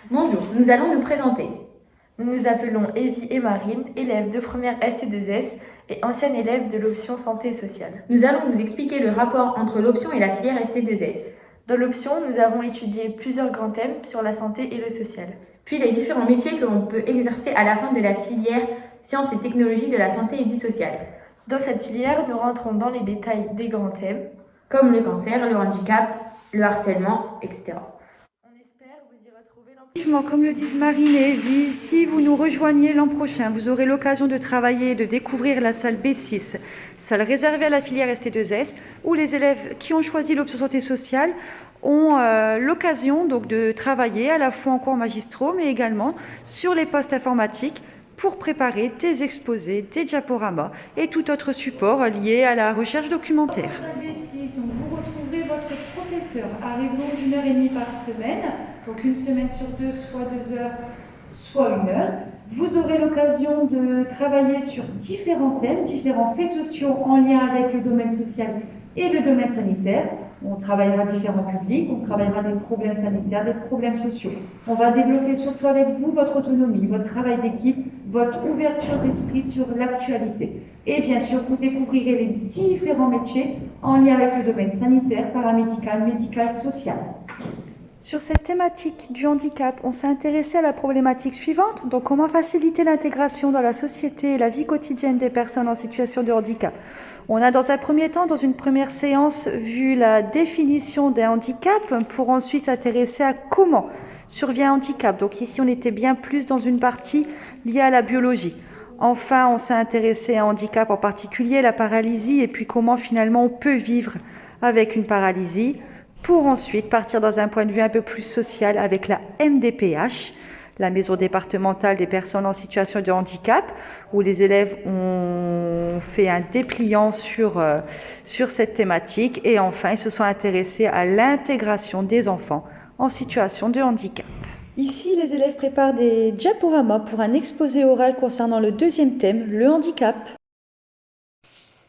Bonjour, nous allons nous présenter. Nous nous appelons Evie et Marine, élèves de première ST2S et anciennes élèves de l'option santé et sociale. Nous allons vous expliquer le rapport entre l'option et la filière ST2S. Dans l'option, nous avons étudié plusieurs grands thèmes sur la santé et le social. Puis les différents métiers que l'on peut exercer à la fin de la filière sciences et technologies de la santé et du social. Dans cette filière, nous rentrons dans les détails des grands thèmes, comme le cancer, le handicap, le harcèlement, etc. Comme le disent Marine et Evie, si vous nous rejoignez l'an prochain, vous aurez l'occasion de travailler et de découvrir la salle B6, salle réservée à la filière ST2S, où les élèves qui ont choisi l'option santé sociale ont l'occasion donc de travailler à la fois en cours magistraux, mais également sur les postes informatiques pour préparer des exposés, des diaporamas et tout autre support lié à la recherche documentaire. Salle B6, donc vous retrouverez votre professeur à raison d'1h30 par semaine. Donc une semaine sur deux, soit 2 heures, soit 1 heure. Vous aurez l'occasion de travailler sur différents thèmes, différents faits sociaux en lien avec le domaine social et le domaine sanitaire. On travaillera différents publics, on travaillera des problèmes sanitaires, des problèmes sociaux. On va développer surtout avec vous votre autonomie, votre travail d'équipe, votre ouverture d'esprit sur l'actualité. Et bien sûr, vous découvrirez les différents métiers en lien avec le domaine sanitaire, paramédical, médical, social. Sur cette thématique du handicap, on s'est intéressé à la problématique suivante, donc comment faciliter l'intégration dans la société et la vie quotidienne des personnes en situation de handicap. On a dans un premier temps, dans une première séance, vu la définition des handicaps pour ensuite s'intéresser à comment survient un handicap. Donc ici, on était bien plus dans une partie liée à la biologie. Enfin, on s'est intéressé à un handicap en particulier, la paralysie, et puis comment finalement on peut vivre avec une paralysie, pour ensuite partir dans un point de vue un peu plus social avec la MDPH, la Maison départementale des personnes en situation de handicap, où les élèves ont fait un dépliant sur cette thématique. Et enfin, ils se sont intéressés à l'intégration des enfants en situation de handicap. Ici, les élèves préparent des diaporamas pour un exposé oral concernant le deuxième thème, le handicap.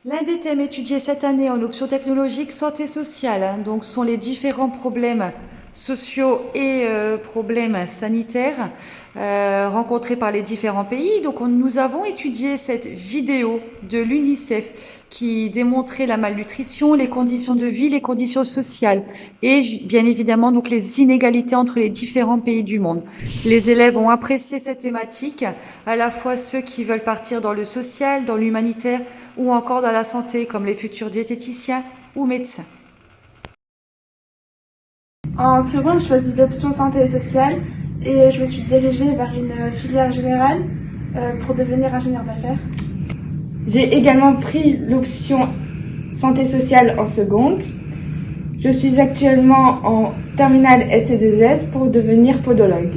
L'un des thèmes étudiés cette année en option technologique santé sociale, donc sont les différents problèmes sociaux et problèmes sanitaires rencontrés par les différents pays. Donc nous avons étudié cette vidéo de l'UNICEF qui démontrait la malnutrition, les conditions de vie, les conditions sociales et bien évidemment donc les inégalités entre les différents pays du monde. Les élèves ont apprécié cette thématique, à la fois ceux qui veulent partir dans le social, dans l'humanitaire ou encore dans la santé, comme les futurs diététiciens ou médecins. En seconde, je choisis l'option santé et sociale et je me suis dirigée vers une filière générale pour devenir ingénieur d'affaires. J'ai également pris l'option santé sociale en seconde. Je suis actuellement en terminale ST2S pour devenir podologue.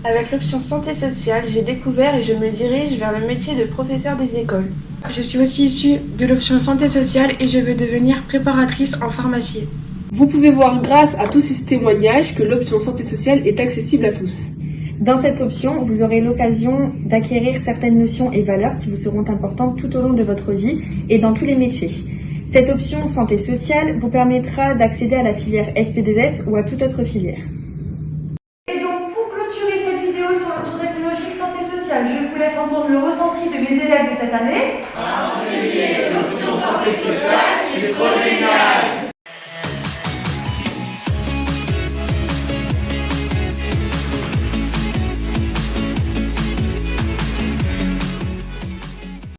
Avec l'option santé sociale, j'ai découvert et je me dirige vers le métier de professeur des écoles. Je suis aussi issue de l'option santé sociale et je veux devenir préparatrice en pharmacie. Vous pouvez voir grâce à tous ces témoignages que l'option santé sociale est accessible à tous. Dans cette option, vous aurez l'occasion d'acquérir certaines notions et valeurs qui vous seront importantes tout au long de votre vie et dans tous les métiers. Cette option santé sociale vous permettra d'accéder à la filière ST2S ou à toute autre filière.